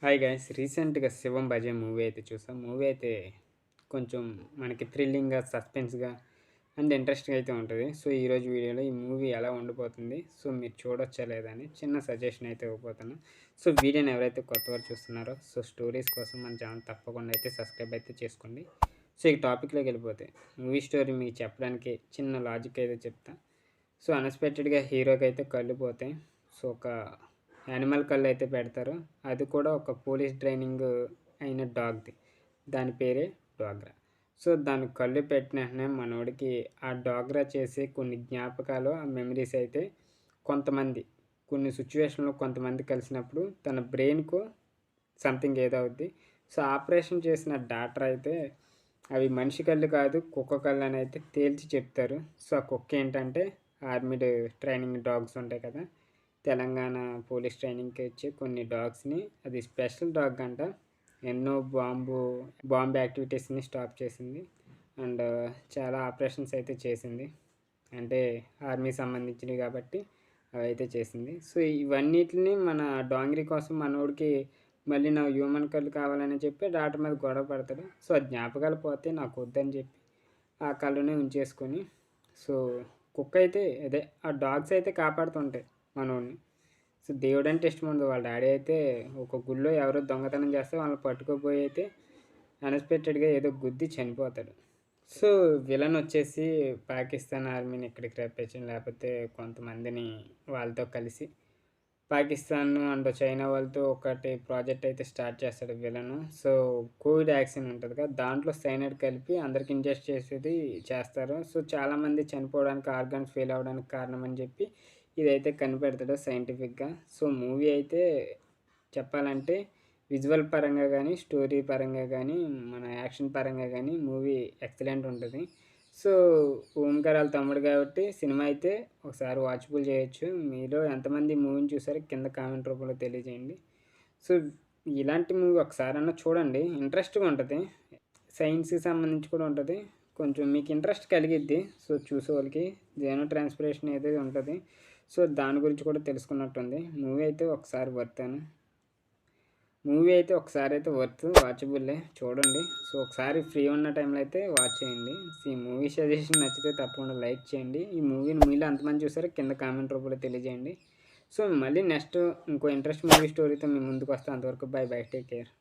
Hi guys, రీసెంట్గా శివం బజే movie అయితే చూసాం. మూవీ అయితే కొంచెం మనకి థ్రిల్లింగ్గా, సస్పెన్స్గా అండ్ ఇంట్రెస్టింగ్ అయితే ఉంటుంది. సో ఈరోజు వీడియోలో ఈ మూవీ ఎలా ఉండిపోతుంది, సో మీరు చూడొచ్చా లేదా అని చిన్న సజెషన్ అయితే ఇవ్వబోతున్నా. సో వీడియోని ఎవరైతే కొత్తవారు చూస్తున్నారో, సో స్టోరీస్ కోసం మన ఛానల్ తప్పకుండా అయితే సబ్స్క్రైబ్ అయితే చేసుకోండి. సో ఈ టాపిక్లోకి వెళ్ళిపోతే, మూవీ స్టోరీ మీకు చెప్పడానికి చిన్న లాజిక్ అయితే చెప్తా. సో అన్ఎక్స్పెక్టెడ్గా హీరోకి అయితే కళ్ళు పోతాయి. సో ఒక యానిమల్ కళ్ళు అయితే పెడతారు. అది కూడా ఒక పోలీస్ ట్రైనింగ్ అయిన డాగ్ది. దాని పేరే డాగ్రా. సో దాని కళ్ళు పెట్టిన వెంటనే మనోడికి ఆ డాగ్రా చేసే కొన్ని జ్ఞాపకాలు, ఆ మెమరీస్ అయితే కొంతమంది కొన్ని సిచ్యువేషన్లో కొంతమంది కలిసినప్పుడు తన బ్రెయిన్కు సంథింగ్ ఏదో అవుద్ది. సో ఆపరేషన్ చేసిన డాక్టర్ అయితే అవి మనిషి కళ్ళు కాదు, కుక్క కళ్ళు అని అయితే తేల్చి చెప్తారు. సో ఆ కుక్క ఏంటంటే ఆర్మీడ్ ట్రైనింగ్ డాగ్స్ ఉంటాయి కదా, తెలంగాణ పోలీస్ ట్రైనింగ్కి వచ్చి కొన్ని డాగ్స్ని, అది స్పెషల్ డాగ్ అంట. ఎన్నో బాంబు యాక్టివిటీస్ని స్టాప్ చేసింది. అండ్ చాలా ఆపరేషన్స్ అయితే చేసింది. అంటే ఆర్మీ సంబంధించినవి కాబట్టి అవి అయితే చేసింది. సో ఇవన్నిటిని మన డాంగిరీ కోసం మనోడికి మళ్ళీ నా హ్యూమన్ కళ్ళు కావాలని చెప్పి డాక్టర్ మీద గొడవ పడతాడు. సో ఆ జ్ఞాపకాలు పోతే నాకు వద్దని చెప్పి ఆ కళ్ళుని ఉంచేసుకొని, సో కుక్క అయితే అదే ఆ డాగ్స్ అయితే కాపాడుతుంటాయి మనోడిని. సో దేవుడంటే ఇష్టం ఉండదు. వాళ్ళ డాడీ అయితే ఒక గుళ్ళో ఎవరో దొంగతనం చేస్తే వాళ్ళని పట్టుకోపోయి అయితే అన్ఎక్స్పెక్టెడ్గా ఏదో గుద్ది చనిపోతాడు. సో విలన్ వచ్చేసి పాకిస్తాన్ ఆర్మీని ఇక్కడికి రప్పించడం, లేకపోతే కొంతమందిని వాళ్ళతో కలిసి పాకిస్తాన్ అండ్ చైనా వాళ్ళతో ఒకటి ప్రాజెక్ట్ అయితే స్టార్ట్ చేస్తాడు విలను. సో కోవిడ్ వ్యాక్సిన్ ఉంటుంది కదా, దాంట్లో సైనైడ్ కలిపి అందరికి ఇంజెస్ట్ చేసేది చేస్తారు. సో చాలామంది చనిపోవడానికి, ఆర్గాన్స్ ఫెయిల్ అవ్వడానికి కారణం అని చెప్పి ఇదైతే కనిపెడతాడు సైంటిఫిక్గా. సో మూవీ అయితే చెప్పాలంటే విజువల్ పరంగా కానీ, స్టోరీ పరంగా కానీ, మన యాక్షన్ పరంగా కానీ మూవీ ఎక్సలెంట్ ఉంటుంది. సో ఓంకార్ వాళ్ళ తమ్ముడు కాబట్టి సినిమా అయితే ఒకసారి వాచబుల్ చేయొచ్చు. మీలో ఎంతమంది మూవీని చూసారో కింద కామెంట్ రూపంలో తెలియజేయండి. సో ఇలాంటి మూవీ ఒకసారన్నా చూడండి, ఇంట్రెస్ట్గా ఉంటుంది. సైన్స్కి సంబంధించి కూడా ఉంటుంది. కొంచెం మీకు ఇంట్రెస్ట్ కలిగిద్ది. సో చూసే వాళ్ళకి జెనో ట్రాన్స్పిరేషన్ ఏదైతే ఉంటుంది, సో దాని గురించి కూడా తెలుసుకున్నట్టుంది. మూవీ అయితే ఒకసారి అయితే వర్త్ వాచబుల్లే, చూడండి. సో ఒకసారి ఫ్రీ ఉన్న టైంలో అయితే వాచ్ చేయండి. సో ఈ మూవీ సజెషన్ నచ్చితే తప్పకుండా లైక్ చేయండి. ఈ మూవీని మీలో అంతమంది చూసారో కింద కామెంట్ రూపంలో తెలియజేయండి. సో మళ్ళీ నెక్స్ట్ ఇంకో ఇంట్రెస్ట్ మూవీ స్టోరీతో మీ ముందుకు వస్తాను. అంతవరకు బై బై, టేక్ కేర్.